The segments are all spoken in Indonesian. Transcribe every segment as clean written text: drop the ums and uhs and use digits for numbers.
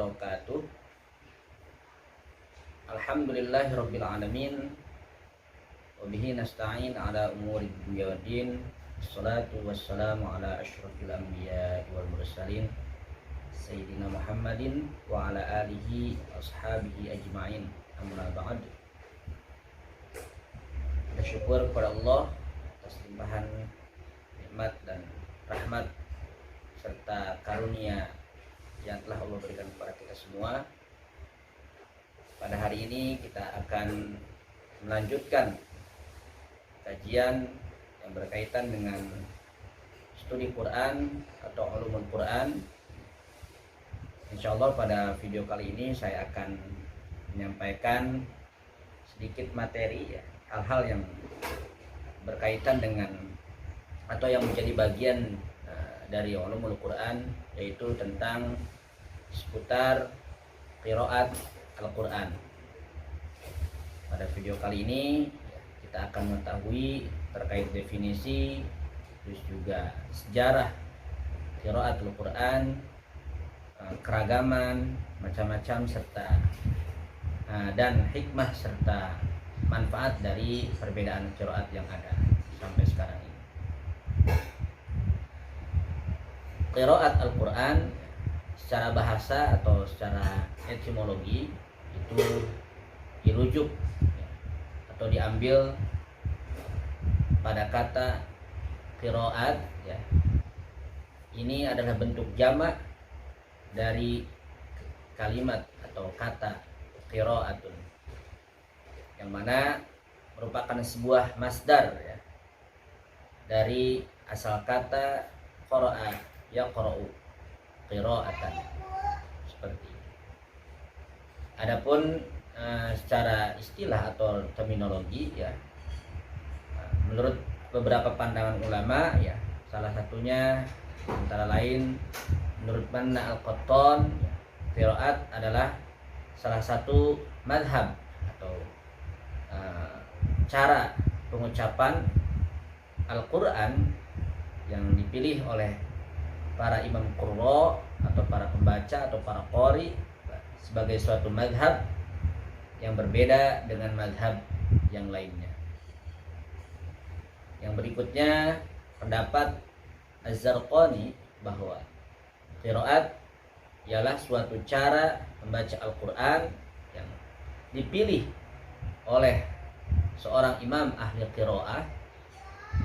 wabarakatuh. Alhamdulillahirabbil alamin. Wabihi nasta'in ala umuri dunya waddin. Wassalatu wassalamu ala asyrafil anbiya wal mursalin Sayyidina Muhammadin wa ala alihi ashabihi ajma'in. Amma ba'd. Bersyukur kepada Allah atas limpahan nikmat dan rahmat serta karunia yang telah Allah berikan kepada kita semua. Pada hari ini kita akan melanjutkan kajian yang berkaitan dengan studi Quran atau ulumul Quran. Insyaallah pada video kali ini saya akan menyampaikan sedikit materi ya, hal-hal yang berkaitan dengan atau yang menjadi bagian dari ulumul Quran, yaitu tentang seputar qiraat Al-Quran. Pada video kali ini kita akan mengetahui terkait definisi, terus juga sejarah qiraat Al-Quran, keragaman macam-macam, serta dan hikmah serta manfaat dari perbedaan qiraat yang ada sampai sekarang ini. Qiraat Al-Quran secara bahasa atau secara etimologi itu dirujuk atau diambil pada kata qiraat ya. Ini adalah bentuk jamak dari kalimat atau kata qiraatun, yang mana merupakan sebuah masdar ya, dari asal kata qara'a yaqra'u qira'atan, seperti itu. Adapun secara istilah atau terminologi ya, menurut beberapa pandangan ulama ya, salah satunya antara lain menurut Manna Al-Qattan ya, qiraat adalah salah satu madhab atau cara pengucapan Al-Quran yang dipilih oleh para imam qurra atau para pembaca atau para qari sebagai suatu madhab yang berbeda dengan madhab yang lainnya. Yang berikutnya pendapat Az-Zarqani bahwa qiraat ialah suatu cara membaca Al-Quran yang dipilih oleh seorang imam ahli qiraah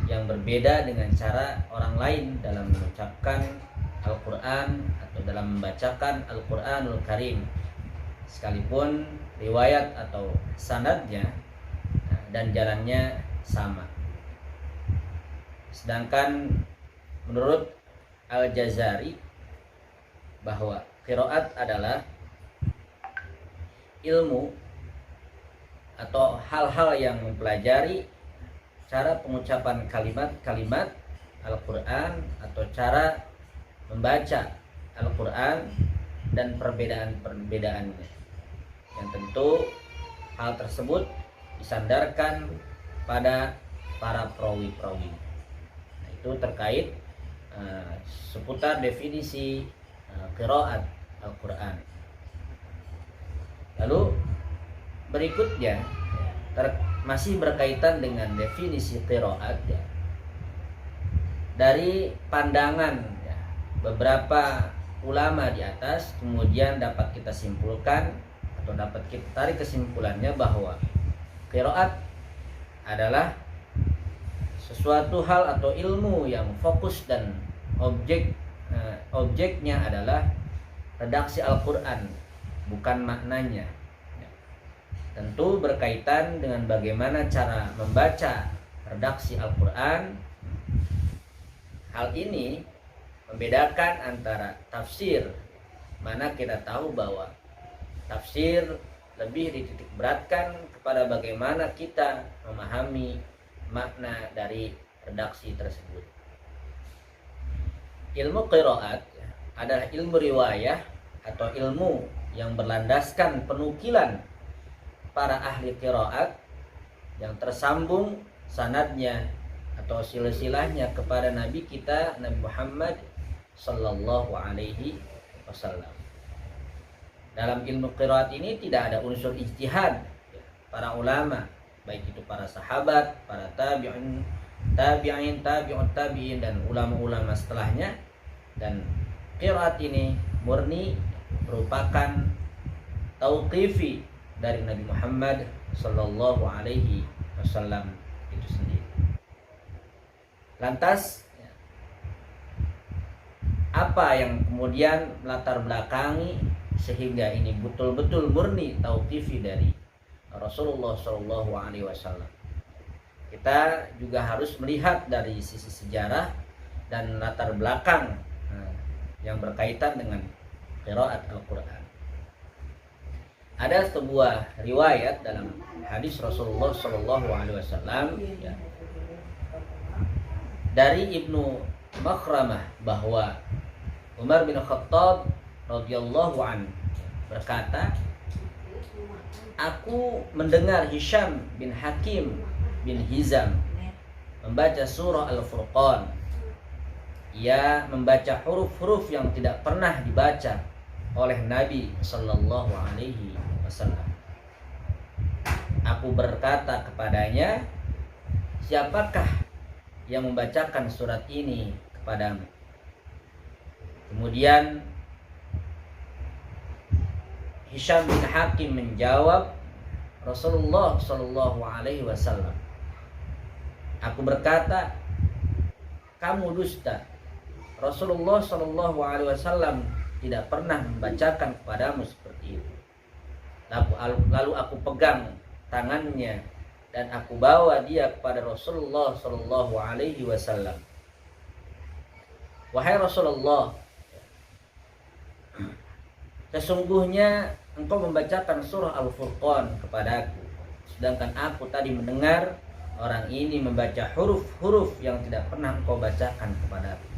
yang berbeda dengan cara orang lain dalam mengucapkan Al-Quran atau dalam membacakan Al-Quranul Karim, sekalipun riwayat atau sanadnya dan jalannya sama. Sedangkan menurut Al-Jazari bahwa qiraat adalah ilmu atau hal-hal yang mempelajari cara pengucapan kalimat-kalimat Al-Quran atau cara membaca Al-Quran dan perbedaan-perbedaannya, yang tentu hal tersebut disandarkan pada para perawi-perawi. Nah, itu terkait seputar definisi qiraat Al-Quran. Lalu berikutnya masih berkaitan dengan definisi qiraat ya, dari pandangan ya, beberapa ulama di atas, kemudian dapat kita simpulkan atau dapat kita tarik kesimpulannya bahwa qiraat adalah sesuatu hal atau ilmu yang fokus dan objeknya adalah redaksi Al-Quran, bukan maknanya. Tentu berkaitan dengan bagaimana cara membaca redaksi Al-Quran. Hal ini membedakan antara tafsir, mana kita tahu bahwa tafsir lebih dititik beratkan kepada bagaimana kita memahami makna dari redaksi tersebut. Ilmu qiraat adalah ilmu riwayah atau ilmu yang berlandaskan penukilan para ahli qiraat yang tersambung sanadnya atau silsilahnya kepada Nabi kita Nabi Muhammad sallallahu alaihi wasallam. dalam ilmu qiraat ini tidak ada unsur ijtihad para ulama, baik itu para sahabat, para tabi'ut tabi'in dan ulama-ulama setelahnya. Dan qiraat ini murni merupakan tauqifi dari Nabi Muhammad sallallahu alaihi wasallam itu sendiri. Lantas apa yang kemudian melatar belakangi sehingga ini betul-betul murni tauqifi dari Rasulullah sallallahu alaihi wasallam? Kita juga harus melihat dari sisi sejarah dan latar belakang yang berkaitan dengan qiraat Al-Quran. Ada sebuah riwayat dalam hadis Rasulullah Shallallahu Alaihi Wasallam dari Ibnu Makhramah bahwa Umar bin Khattab radhiyallahu an berkata, aku mendengar Hisham bin Hakim bin Hizam membaca surah Al-Furqan. Ia membaca huruf-huruf yang tidak pernah dibaca oleh Nabi Sallallahu Alaihi Wasallam. Aku berkata kepadanya, siapakah yang membacakan surat ini kepadamu? Kemudian Hisham bin Hakim menjawab, Rasulullah Sallallahu Alaihi Wasallam. Aku berkata, kamu dusta. Rasulullah Shallallahu Alaihi Wasallam tidak pernah membacakan kepadamu seperti itu. Lalu aku pegang tangannya dan aku bawa dia kepada Rasulullah Shallallahu Alaihi Wasallam. Wahai Rasulullah, sesungguhnya engkau membacakan surah Al-Furqan kepadaku, sedangkan aku tadi mendengar orang ini membaca huruf-huruf yang tidak pernah engkau bacakan kepadaku.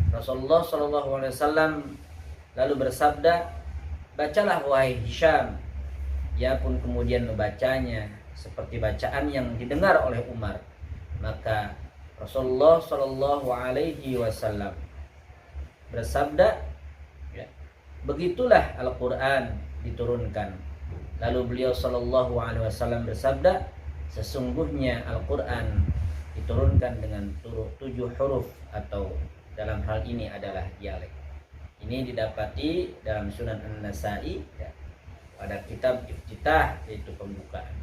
Rasulullah Shallallahu Alaihi Wasallam lalu bersabda, bacalah wahai Hisham. Ia pun kemudian membacanya seperti bacaan yang didengar oleh Umar. Maka Rasulullah Shallallahu Alaihi Wasallam bersabda, begitulah Al-Quran diturunkan. Lalu beliau Shallallahu Alaihi Wasallam bersabda, sesungguhnya Al-Quran diturunkan dengan 7 huruf atau dalam hal ini adalah dialek. Ini didapati dalam Sunan An-Nasa'i pada kitab Iftitah, yaitu pembukaan.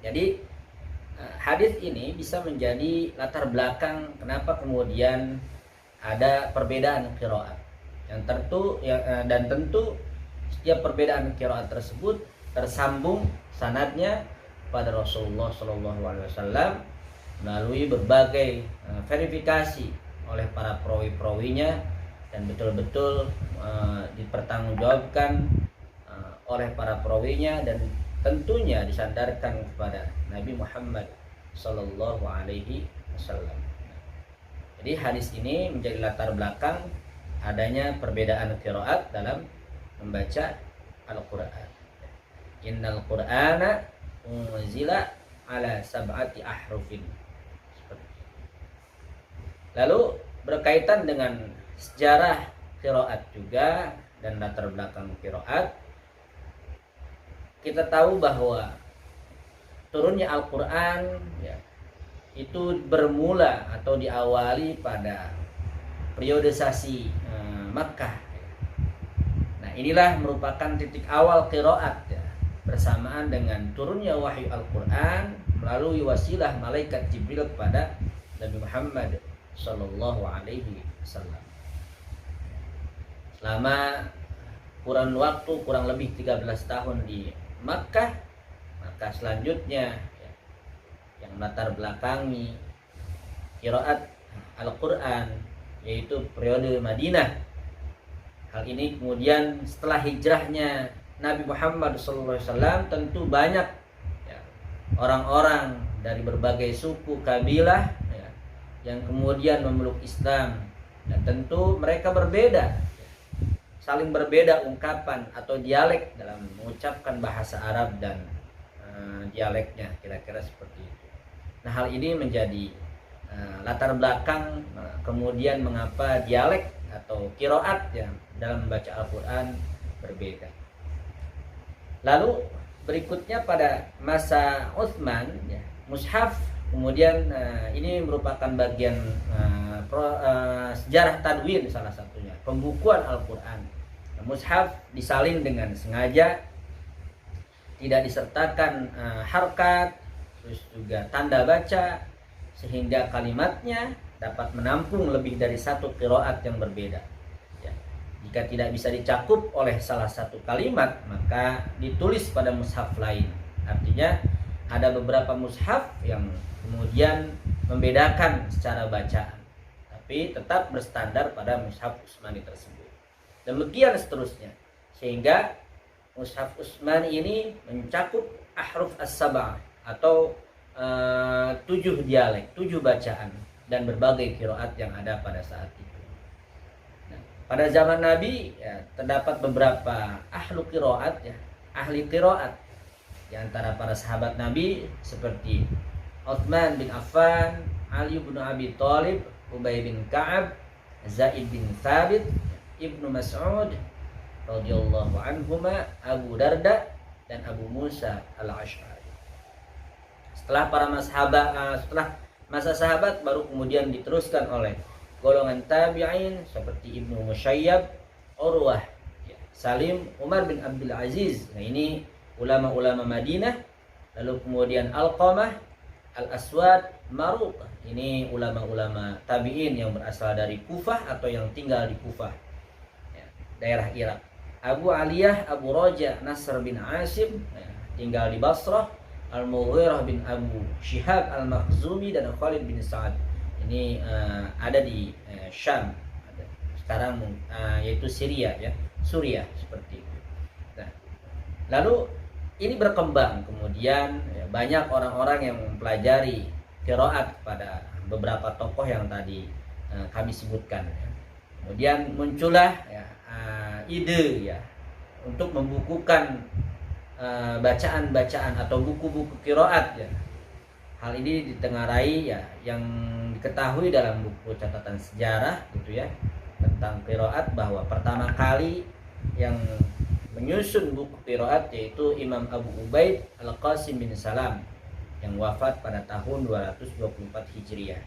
Jadi hadis ini bisa menjadi latar belakang kenapa kemudian ada perbedaan qiraat. Dan tentu setiap perbedaan qiraat tersebut tersambung sanadnya pada Rasulullah SAW melalui berbagai verifikasi oleh para perawi-perawinya dan betul-betul dipertanggungjawabkan oleh para perawinya dan tentunya disandarkan kepada Nabi Muhammad Sallallahu Alaihi Wasallam. Jadi hadis ini menjadi latar belakang adanya perbedaan qiraat dalam membaca Al-Quran. Innal Qur'ana unzila ala sab'ati ahrufin. Lalu berkaitan dengan sejarah qiraat juga dan latar belakang qiraat, kita tahu bahwa turunnya Al-Quran itu bermula atau diawali pada periodisasi Makkah. Nah, inilah merupakan titik awal qiraat bersamaan dengan turunnya wahyu Al-Quran melalui wasilah malaikat Jibril kepada Nabi Muhammad Sallallahu Alaihi Wasallam. Selama kurang lebih 13 tahun di Makkah, maka selanjutnya yang latar belakangi qiraat Al-Quran yaitu periode Madinah. Hal ini kemudian setelah hijrahnya Nabi Muhammad SAW, tentu banyak orang-orang dari berbagai suku kabilah yang kemudian memeluk Islam, dan tentu mereka berbeda, saling berbeda ungkapan atau dialek dalam mengucapkan bahasa Arab dan dialeknya, kira-kira seperti itu. Nah, hal ini menjadi latar belakang kemudian mengapa dialek atau qiraat dalam membaca Al-Quran berbeda. Lalu berikutnya pada masa Utsman ya, mushaf kemudian ini merupakan bagian sejarah tadwin salah satunya, pembukuan Al-Qur'an. Mushaf disalin dengan sengaja, tidak disertakan harkat, terus juga tanda baca, sehingga kalimatnya dapat menampung lebih dari satu qiraat yang berbeda. Ya. Jika tidak bisa dicakup oleh salah satu kalimat, maka ditulis pada mushaf lain. Artinya ada beberapa mushaf yang kemudian membedakan secara bacaan, tapi tetap berstandar pada mushaf Utsmani tersebut. Demikian seterusnya, sehingga mushaf Utsmani ini mencakup ahruf as-sab'ah atau 7 dialek, 7 bacaan dan berbagai qiraat yang ada pada saat itu. Nah, pada zaman Nabi ya, terdapat beberapa ahlu qiraat ya, ahli qiraat di antara para sahabat Nabi seperti Utsman bin Affan, Ali bin Abi Thalib, Ubay bin Ka'ab, Zaid bin Thabit, Ibnu Mas'ud radhiyallahu anhuma, Abu Darda dan Abu Musa al-Asy'ari. Setelah masa sahabat baru kemudian diteruskan oleh golongan tabi'in seperti Ibnu Musayyab, Urwah, Salim, Umar bin Abdul Aziz. Nah, ini ulama-ulama Madinah. Lalu kemudian Alqamah, Al-Aswad, Maruq. Ini ulama-ulama tabi'in yang berasal dari Kufah atau yang tinggal di Kufah, daerah Irak. Abu Aliyah, Abu Raja, Nasr bin Asim tinggal di Basrah. Al-Mughirah bin Abu Shihab Al-Makhzumi dan Khalid bin Sa'ad ini ada di Syam sekarang, yaitu Syria ya, Suriah seperti itu. Nah, lalu ini berkembang kemudian ya, banyak orang-orang yang mempelajari qiraat pada beberapa tokoh yang tadi kami sebutkan ya. Kemudian muncullah ya, ide ya untuk membukukan bacaan-bacaan atau buku-buku qiraat ya. Hal ini ditengarai ya yang diketahui dalam buku catatan sejarah gitu ya tentang qiraat, bahwa pertama kali yang menyusun buku qiraat yaitu Imam Abu Ubaid Al-Qasim bin Salam yang wafat pada tahun 224 Hijriah.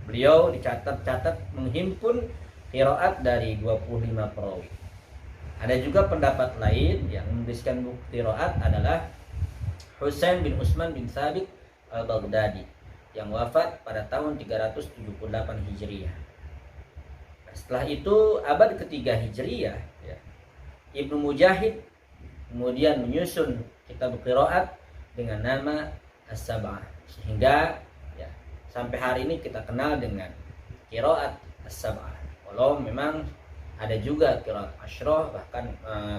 Beliau dicatat menghimpun qiraat dari 25 perawi. Ada juga pendapat lain yang menuliskan buku qiraat adalah Husain bin Utsman bin Thabit Al-Baghdadi yang wafat pada tahun 378 Hijriah. Setelah itu abad ketiga Hijriah ya, Ibnu Mujahid kemudian menyusun kitab qiraat dengan nama As-Sab'ah, sehingga ya, sampai hari ini kita kenal dengan qiraat As-Sab'ah. Walau memang ada juga qiraat Asyrah, bahkan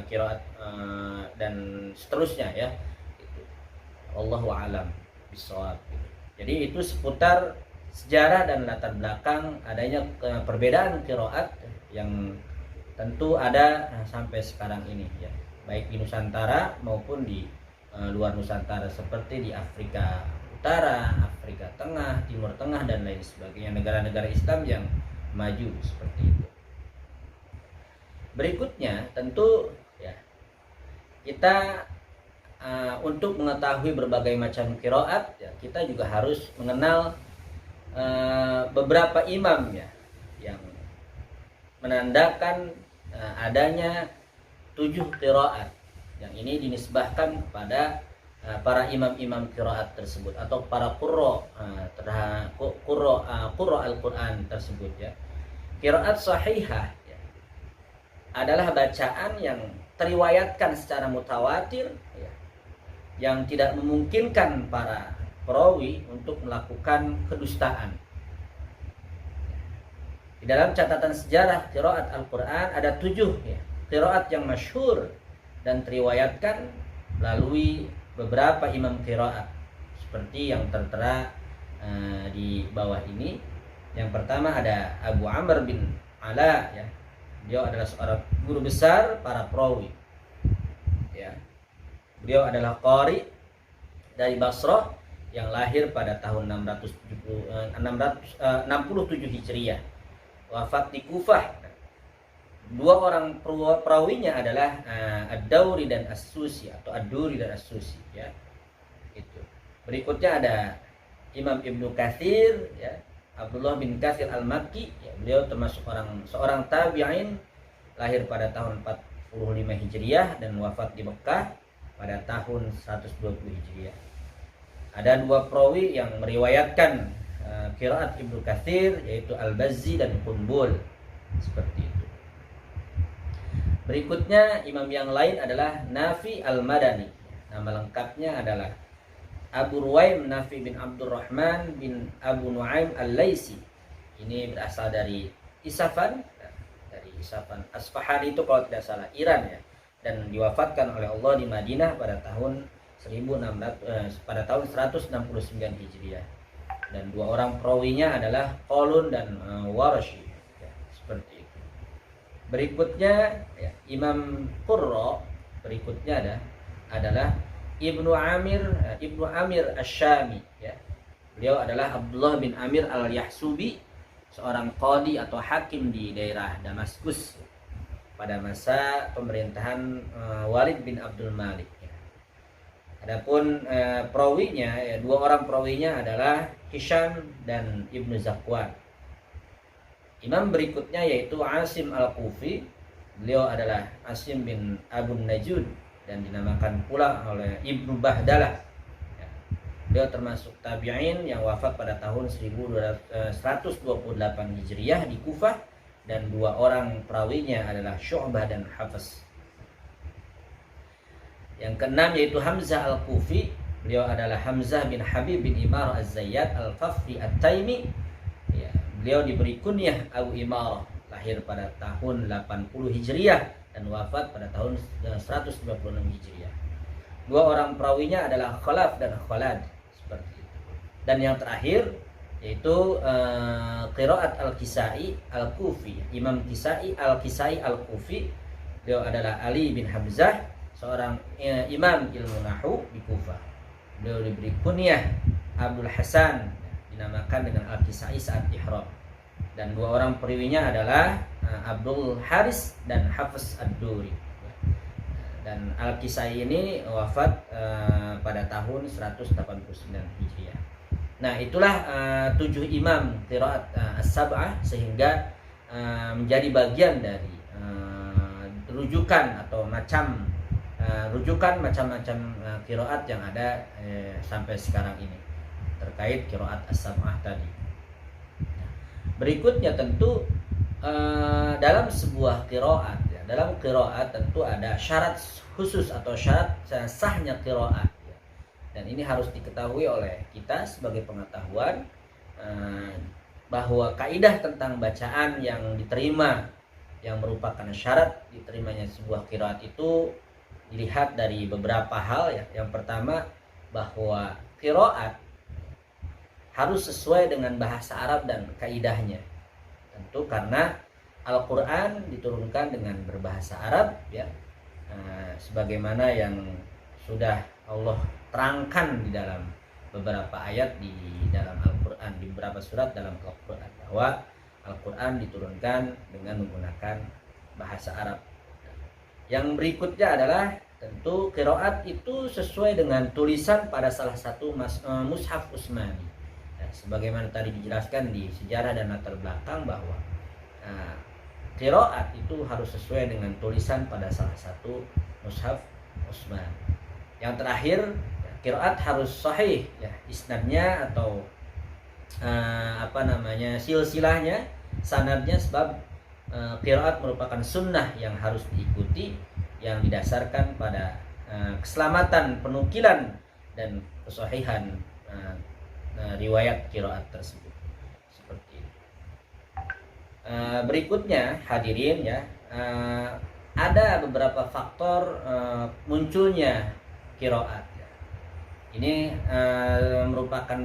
qiraat dan seterusnya ya. Itu Allahu a'lam bishawab. Jadi itu seputar sejarah dan latar belakang adanya perbedaan qiraat yang tentu ada sampai sekarang ini ya, baik di Nusantara maupun di luar Nusantara seperti di Afrika Utara, Afrika Tengah, Timur Tengah dan lain sebagainya, negara-negara Islam yang maju seperti itu. Berikutnya tentu ya, kita untuk mengetahui berbagai macam qiraat ya, kita juga harus mengenal beberapa imam ya yang menandakan adanya 7 qiraat, yang ini dinisbahkan kepada para imam-imam qiraat tersebut atau para qurra Al-Qur'an tersebut ya. Qiraat sahihah ya, adalah bacaan yang teriwayatkan secara mutawatir ya, yang tidak memungkinkan para perawi untuk melakukan kedustaan. Di dalam catatan sejarah qiraat Al-Qur'an ada 7 ya, qiraat yang masyhur dan teriwayatkan melalui beberapa imam qiraat seperti yang tertera di bawah ini. Yang pertama ada Abu Amr bin Ala ya. Beliau adalah seorang guru besar para perawi. Ya. Beliau adalah qari dari Basrah yang lahir pada tahun 667 Hijriah. Wafat di Kufah. dua orang perawinya adalah Ad-Dauri dan As-Susi atau Ad-Duri dan As-Susi ya. Itu. Berikutnya ada Imam Ibnu Katsir ya, Abdullah bin Katsir Al-Makki ya, beliau termasuk seorang tabi'in, lahir pada tahun 45 Hijriah dan wafat di Mekah pada tahun 120 Hijriah. Ada dua perawi yang meriwayatkan qiraat Ibnu Katsir, yaitu Al-Bazzi dan Qunbul. Seperti itu. Berikutnya imam yang lain adalah Nafi Al-Madani. Nama lengkapnya adalah Abu Ruwaim Nafi bin Abdurrahman bin Abu Nuaim Al-Laisi. Ini berasal dari Isafan, Asfahani itu kalau tidak salah, Iran ya. Dan diwafatkan oleh Allah di Madinah pada tahun 169 Hijriah. Dan dua orang perawinya adalah Qalun dan Warshi ya, seperti itu. Berikutnya ya, Imam Qurra berikutnya adalah Ibnu Amir Asy-Syami ya. Beliau adalah Abdullah bin Amir Al-Yahsubi, seorang qadi atau hakim di daerah Damaskus pada masa pemerintahan Walid bin Abdul Malik ya. Adapun perawinya ya, dua orang perawinya adalah Hisham dan Ibnu Zakwan. Imam berikutnya yaitu Asim Al-Kufi. Beliau adalah Asim bin Abu Najud dan dinamakan pula oleh Ibnu Bahdalah ya. Beliau termasuk tabi'in yang wafat pada tahun 128 Hijriah di Kufah, dan dua orang perawinya adalah Syu'bah dan Hafiz. Yang keenam yaitu Hamzah Al-Kufi. Beliau adalah Hamzah bin Habib bin Imar Az-Zayyad Al-Fafri At-Taimi ya. Beliau diberi kunyah Abu Imar, lahir pada tahun 80 Hijriah dan wafat pada tahun 196 Hijriah. Dua orang perawinya adalah Khalaf dan Khalad, seperti itu. Dan yang terakhir yaitu qiraat Al-Kisai Al-Kufi, Imam Kisai Al-Kisai Al-Kufi. Beliau adalah Ali bin Hamzah, seorang imam ilmu nahwu di Kufah. Beliau diberi kunyah Abdul Hasan, dinamakan dengan Al-Kisai saat ihram. Dan dua orang perawinya adalah Abdul Haris dan Hafiz Ad-Duri. Dan Al-Kisai ini wafat pada tahun 189 Hijriah. Nah, itulah 7 imam qiraat as-sab'ah, sehingga menjadi bagian dari rujukan atau macam-macam qiraat yang ada sampai sekarang ini terkait qiraat as-sab'ah tadi. Berikutnya tentu dalam sebuah qiraat ya, dalam qiraat tentu ada syarat khusus atau syarat sahnya qiraat ya. Dan ini harus diketahui oleh kita sebagai pengetahuan bahwa kaidah tentang bacaan yang diterima, yang merupakan syarat diterimanya sebuah qiraat itu dilihat dari beberapa hal ya. Yang pertama, bahwa qiraat harus sesuai dengan bahasa Arab dan kaidahnya. Tentu karena Al-Quran diturunkan dengan berbahasa Arab ya, sebagaimana yang sudah Allah terangkan di dalam beberapa ayat di dalam Al-Quran, di beberapa surat dalam Al-Quran, bahwa Al-Quran diturunkan dengan menggunakan bahasa Arab. Yang berikutnya adalah tentu qiraat itu sesuai dengan tulisan pada salah satu mushaf Utsmani. Sebagaimana tadi dijelaskan di sejarah dan latar belakang bahwa qiraat itu harus sesuai dengan tulisan pada salah satu mushaf Utsman. Yang terakhir, qiraat harus sahih ya, isnadnya atau silsilahnya, sanadnya, sebab qiraat merupakan sunnah yang harus diikuti, yang didasarkan pada keselamatan penukilan dan kesahihan riwayat qiraat tersebut. Seperti itu. Berikutnya hadirin ya, ada beberapa faktor munculnya qiraat. Ini merupakan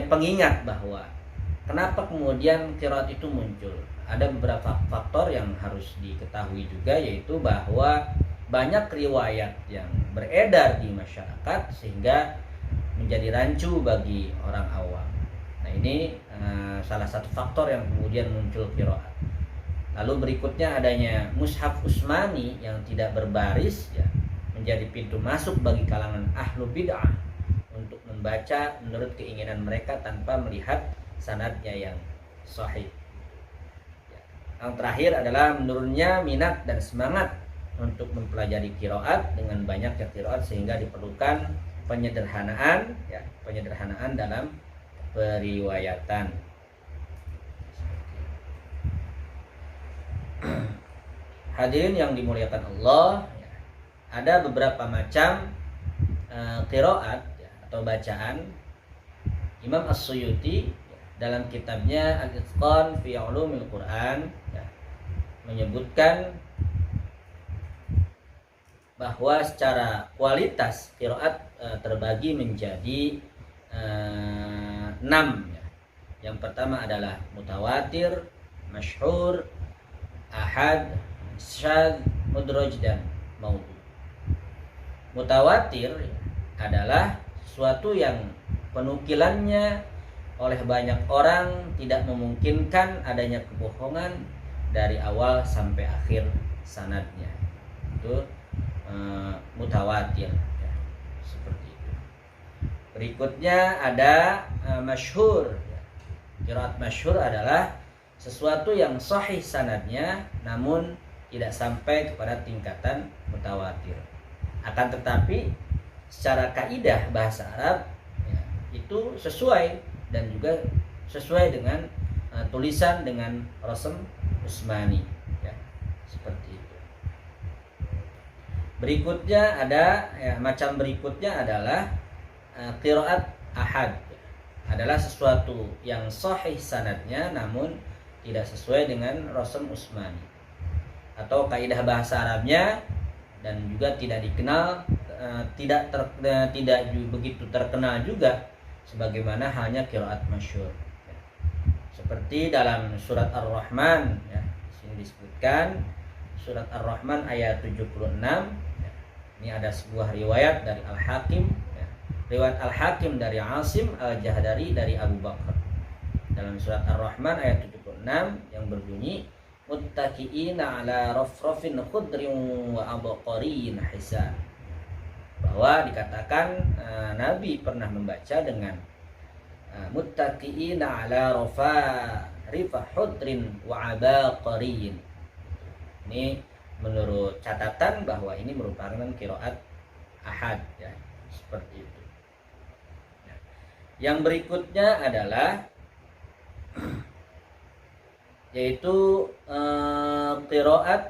pengingat bahwa kenapa kemudian qiraat itu muncul. Ada beberapa faktor yang harus diketahui juga, yaitu bahwa banyak riwayat yang beredar di masyarakat sehingga menjadi rancu bagi orang awam. Nah, ini salah satu faktor yang kemudian muncul qiraat. Lalu berikutnya adanya mushaf Utsmani yang tidak berbaris ya, menjadi pintu masuk bagi kalangan ahlu bid'ah untuk membaca menurut keinginan mereka tanpa melihat sanadnya yang sahih. Yang terakhir adalah menurunnya minat dan semangat untuk mempelajari qiraat dengan banyaknya qiraat sehingga diperlukan penyederhanaan ya, penyederhanaan dalam periwayatan. Hadirin yang dimuliakan Allah, ada beberapa macam qiraat ya, atau bacaan. Imam As-Suyuti dalam kitabnya Al-Itqan fi Ulumil Quran ya, menyebutkan bahwa secara kualitas qiraat terbagi menjadi 6 ya. Yang pertama adalah mutawatir, masyhur, ahad, syadz, mudraj, dan maudhu. Mutawatir adalah sesuatu yang penukilannya oleh banyak orang tidak memungkinkan adanya kebohongan dari awal sampai akhir sanadnya. Itu mutawatir ya, seperti itu. Berikutnya ada masyhur. Qiraat masyhur adalah sesuatu yang sahih sanadnya namun tidak sampai kepada tingkatan mutawatir. Akan tetapi secara kaidah bahasa Arab ya, itu sesuai dan juga sesuai dengan tulisan dengan rasm Utsmani ya, seperti itu. Berikutnya ada ya, macam berikutnya adalah qiraat ahad ya, adalah sesuatu yang sahih sanadnya namun tidak sesuai dengan rasm Utsmani atau kaidah bahasa Arabnya dan juga tidak dikenal tidak begitu terkenal juga sebagaimana halnya qiraat masyhur ya. Seperti dalam surat Ar-Rahman ya, di sini disebutkan surat Ar-Rahman ayat 76 ya. Ini ada sebuah riwayat dari Al-Hakim ya. Riwayat Al-Hakim dari Asim Al-Jahdari dari Abu Bakar dalam surat Ar-Rahman ayat 76 yang berbunyi muttaqiina ala rafrafin khudrin wa abqarin hisan, bahwa dikatakan Nabi pernah membaca dengan muttaqiina ala rafrifah khudrin wa abqarin. Ini menurut catatan bahwa ini merupakan qiraat ahad ya, seperti itu. Yang berikutnya adalah yaitu qiraat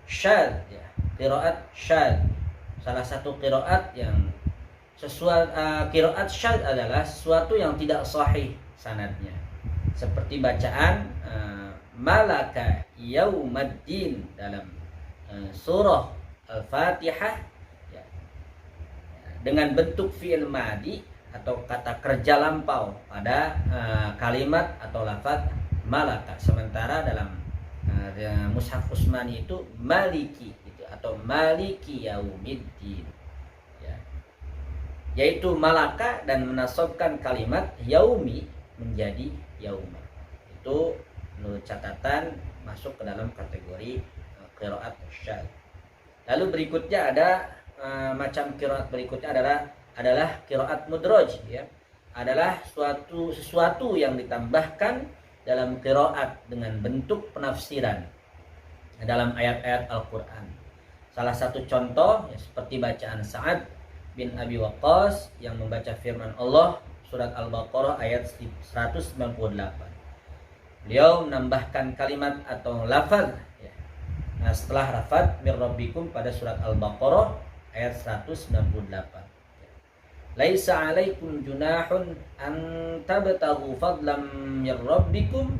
syadz ya, qiraat syadz. Salah satu qiraat yang sesuatu qiraat syadz adalah sesuatu yang tidak sahih sanadnya. Seperti bacaan malaka yaumaddin dalam surah Al-Fatihah ya, dengan bentuk fi'il madi atau kata kerja lampau pada kalimat atau lafaz malaka. Sementara dalam mushaf Utsmani itu maliki gitu, atau maliki yaumiddin ya. Yaitu malaka dan menasabkan kalimat yaumi menjadi yauma. Itu menurut catatan masuk ke dalam kategori qiraat syadz. Lalu berikutnya ada macam qiraat berikutnya adalah qiraat mudraj ya. Adalah sesuatu yang ditambahkan dalam qiraat dengan bentuk penafsiran dalam ayat-ayat Al-Qur'an. Salah satu contoh ya, seperti bacaan Sa'ad bin Abi Waqqas yang membaca firman Allah surat Al-Baqarah ayat 198. Beliau menambahkan kalimat atau lafaz ya, setelah lafaz mir rabbikum pada surat Al-Baqarah ayat 198. Laisa 'alaikum junahun an tabtaghu fadlan mir rabbikum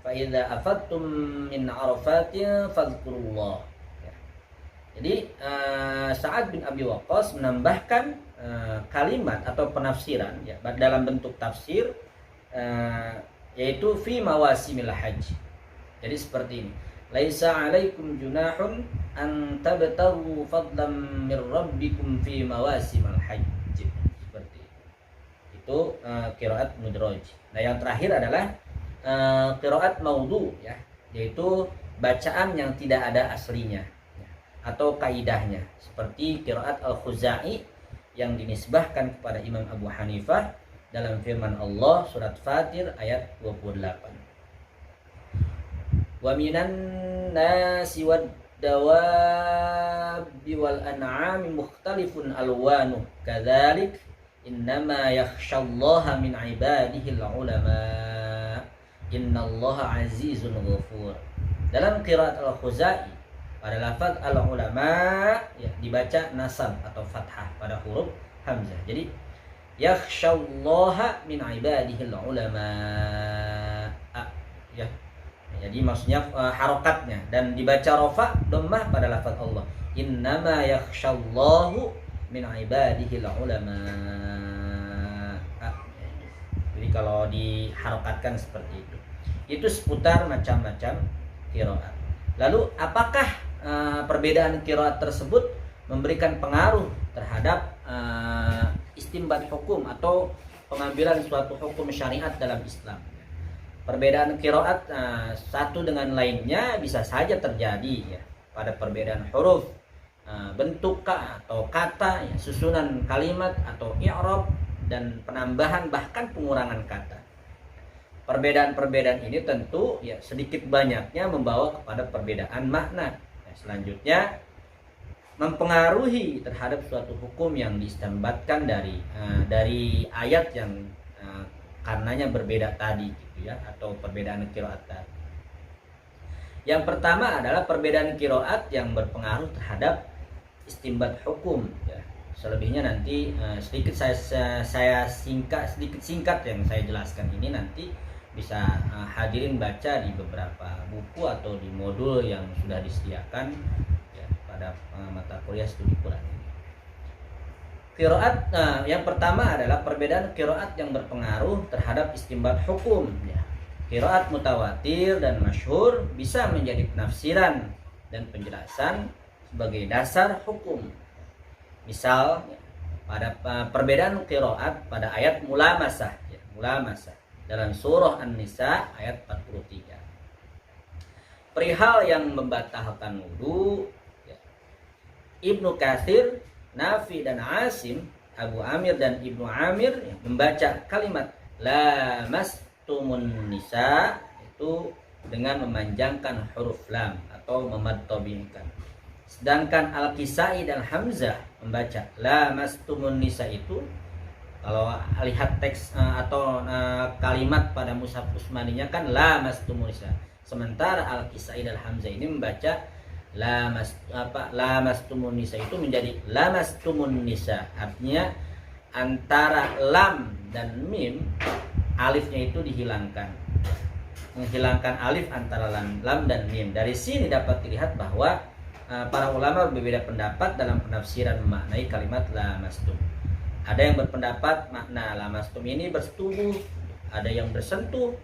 fa idza afadtum min arafatin fadhkurullah. Ya. Jadi Sa'ad bin Abi Waqqas menambahkan kalimat atau penafsiran ya, dalam bentuk tafsir yaitu fi mawasimil hajj. Jadi seperti ini. Laisa 'alaikum junahun an tabtaghu fadlan mir rabbikum fi mawasimil hajj. Itu qiraat mudraj. Nah, yang terakhir adalah qiraat maudhu ya, yaitu bacaan yang tidak ada aslinya ya, atau kaidahnya, seperti qiraat al-Khuzai yang dinisbahkan kepada Imam Abu Hanifah dalam firman Allah surat Fatir ayat 28. Wa minan nasi wad dawabi wal an'ami mukhtalifun alwanu kadzalik innama yakhshallaha min ibadihi ulama innallaha azizun ghafur. Dalam qiraat al-Khuzai pada lafaz al-ulama ya, dibaca nasab atau fathah pada huruf hamzah. Jadi yakhshallaha min ibadihi ulama ya. Jadi maksudnya harokatnya, dan dibaca rofa dhammah pada lafaz Allah. Innama yakhshallahu min ibadihi ulama. Jadi kalau diharokatkan seperti itu. Itu seputar macam-macam qiraat. Lalu apakah perbedaan qiraat tersebut memberikan pengaruh terhadap istinbat hukum atau pengambilan suatu hukum syariat dalam Islam? Perbedaan qiraat satu dengan lainnya bisa saja terjadi ya, pada perbedaan huruf, bentuk atau kata, ya, susunan kalimat atau i'rab, dan penambahan bahkan pengurangan kata. Perbedaan-perbedaan ini tentu ya sedikit banyaknya membawa kepada perbedaan makna. Nah, selanjutnya mempengaruhi terhadap suatu hukum yang diistinbatkan dari ayat yang karenanya berbeda tadi gitu ya, atau perbedaan qiraat tadi. Yang pertama adalah perbedaan qiraat yang berpengaruh terhadap istinbat hukum ya. Selebihnya nanti sedikit saya singkat yang saya jelaskan ini nanti bisa hadirin baca di beberapa buku atau di modul yang sudah disediakan ya, pada mata kuliah studi Quran ini. Qiraat yang pertama adalah perbedaan qiraat yang berpengaruh terhadap istinbat hukum ya. Qiraat mutawatir dan masyhur bisa menjadi penafsiran dan penjelasan sebagai dasar hukum. Misal ya, pada perbedaan qiraat pada ayat mulamasah ya, mulamasah dalam surah An-Nisa ayat 43. Perihal yang membatalkan wudu ya, Ibnu Katsir, Nafi dan Asim, Abu Amir dan Ibnu Amir ya, membaca kalimat lamastumun nisa itu dengan memanjangkan huruf lam atau memadtabihkan. Sedangkan Al-Kisai dan Hamzah membaca lamastumun nisa itu, kalau lihat teks atau kalimat pada mushaf Utsmaninya kan lamastumun nisa. Sementara Al-Kisai dan Hamzah ini membaca lamastumun nisa itu menjadi lamastumun nisa. Artinya antara lam dan mim alifnya itu dihilangkan. Menghilangkan alif antara lam dan mim. Dari sini dapat dilihat bahwa para ulama berbeda pendapat dalam penafsiran memaknai kalimat lamastum. Ada yang berpendapat makna lamastum ini bersetubuh, ada yang bersentuh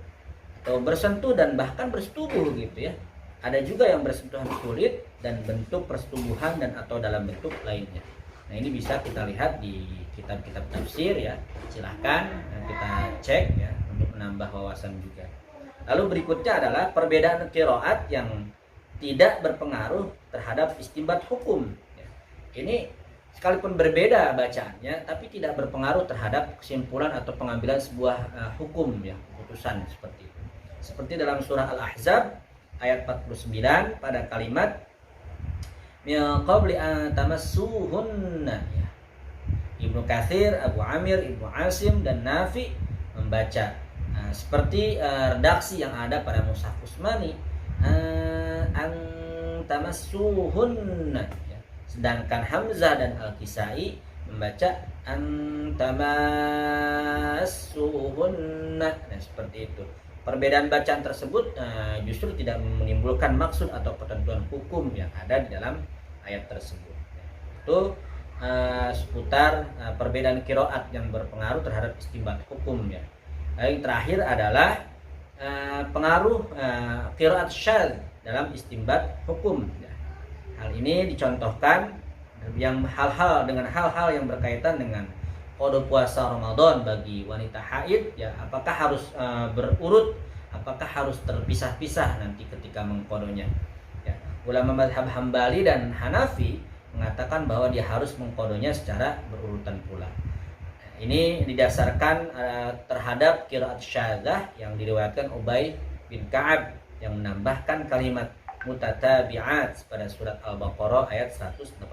atau bersentuh dan bahkan bersetubuh gitu ya. Ada juga yang bersentuhan kulit dan bentuk persetubuhan dan atau dalam bentuk lainnya. Nah, ini bisa kita lihat di kitab-kitab tafsir ya. Silahkan kita cek ya untuk menambah wawasan juga. Lalu berikutnya adalah perbedaan qiraat yang tidak berpengaruh terhadap istinbat hukum. Ini sekalipun berbeda bacaannya, tapi tidak berpengaruh terhadap kesimpulan atau pengambilan sebuah hukum ya, keputusan seperti itu. Seperti dalam surah Al-Ahzab ayat 49 pada kalimat min qabli an tamassuhunna ya. Ibnu Katsir, Abu Amir, Ibnu Asim dan Nafi membaca seperti redaksi yang ada pada mushaf Utsmani an tamassuhunna ya. Sedangkan Hamzah dan Al-Kisai membaca an tamassuhunna. Nah, seperti itu. Perbedaan bacaan tersebut justru tidak menimbulkan maksud atau ketentuan hukum yang ada di dalam ayat tersebut. Itu seputar perbedaan qiraat yang berpengaruh terhadap istinbat hukum ya. Yang terakhir adalah pengaruh qiraat syadz dalam istinbat hukum ya. Hal ini dicontohkan yang hal-hal yang berkaitan dengan qada puasa Ramadan bagi wanita haid ya, apakah harus berurut, apakah harus terpisah-pisah nanti ketika mengqadanya ya. Ulama mazhab Hambali dan Hanafi mengatakan bahwa dia harus mengqadanya secara berurutan pula. Ini didasarkan terhadap qiraat syadzah yang diriwayatkan Ubay bin Ka'ab yang menambahkan kalimat mutatabi'at pada surat Al-Baqarah ayat 184.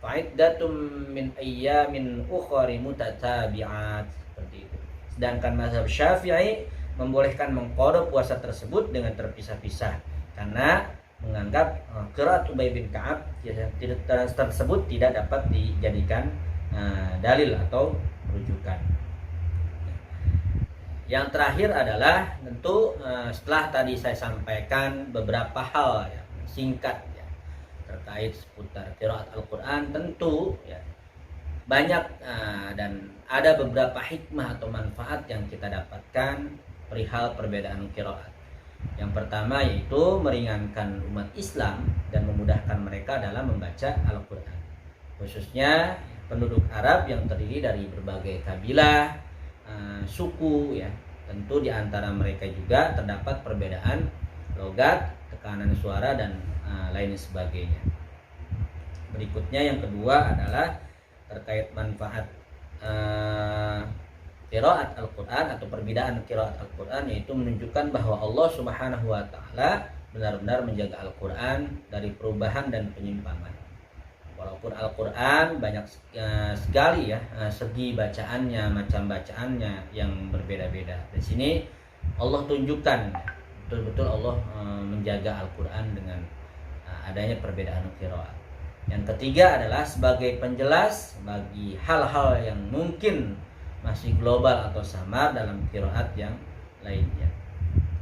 Fa'iddatum min ayyamin ukhari mutatabi'at, seperti itu. Sedangkan mazhab Syafi'i membolehkan mengqada puasa tersebut dengan terpisah-pisah karena menganggap qiraat Ubay bin Ka'ab tersebut tidak dapat dijadikan dalil atau rujukan. Yang terakhir adalah tentu setelah tadi saya sampaikan beberapa hal ya, singkat ya, terkait seputar qiraat Al-Quran, tentu ya, banyak dan ada beberapa hikmah atau manfaat yang kita dapatkan perihal perbedaan qiraat. Yang pertama yaitu meringankan umat Islam dan memudahkan mereka dalam membaca Al-Quran, khususnya penduduk Arab yang terdiri dari berbagai kabilah, suku ya. Tentu di antara mereka juga terdapat perbedaan logat, tekanan suara dan lain sebagainya. Berikutnya yang kedua adalah terkait manfaat qiraat Al-Quran atau perbedaan qiraat Al-Quran, yaitu menunjukkan bahwa Allah Subhanahu wa taala benar-benar menjaga Al-Quran dari perubahan dan penyimpangan. Walaupun Al-Quran banyak sekali ya segi bacaannya, macam bacaannya yang berbeda-beda. Di sini Allah tunjukkan betul-betul Allah menjaga Al-Quran dengan adanya perbedaan qiraat. Yang ketiga adalah sebagai penjelas bagi hal-hal yang mungkin masih global atau samar dalam qiraat yang lainnya.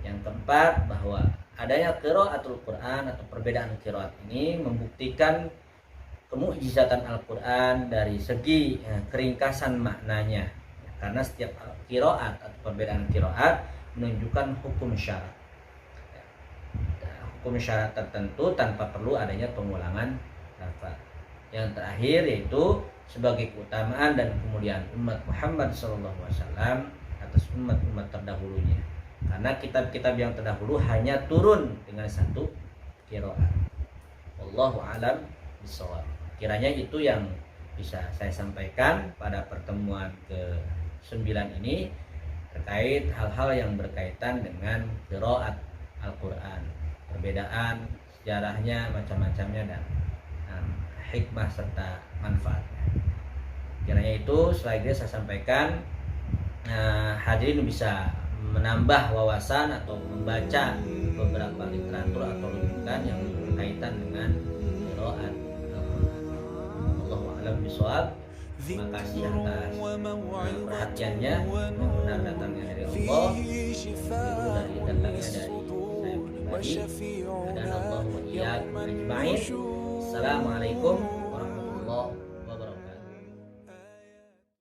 Yang keempat, bahwa adanya qiraatul Quran atau perbedaan qiraat ini membuktikan kemukjizatan Al-Quran dari segi keringkasan maknanya, karena setiap qiraat atau perbedaan qiraat menunjukkan hukum syarat, hukum syarat tertentu tanpa perlu adanya pengulangan lafaz. Yang terakhir yaitu sebagai keutamaan dan kemuliaan umat Muhammad SAW atas umat-umat terdahulunya, karena kitab-kitab yang terdahulu hanya turun dengan satu qiraat. Wallahu a'lam bishawab. Kiranya itu yang bisa saya sampaikan pada pertemuan ke-9 ini terkait hal-hal yang berkaitan dengan qiraat Al-Quran, perbedaan sejarahnya, macam-macamnya, dan hikmah serta manfaatnya. Kiranya itu selagi saya sampaikan, hadirin bisa menambah wawasan atau membaca beberapa literatur atau rujukan yang berkaitan dengan qiraat. Allahu a'lam bishawab. Terima kasih atas perhatiannya. Benar datangnya dari Allah, itu dari datangnya dari saya pribadi. Dan Allah wa iyyakum ajma'in. Assalamualaikum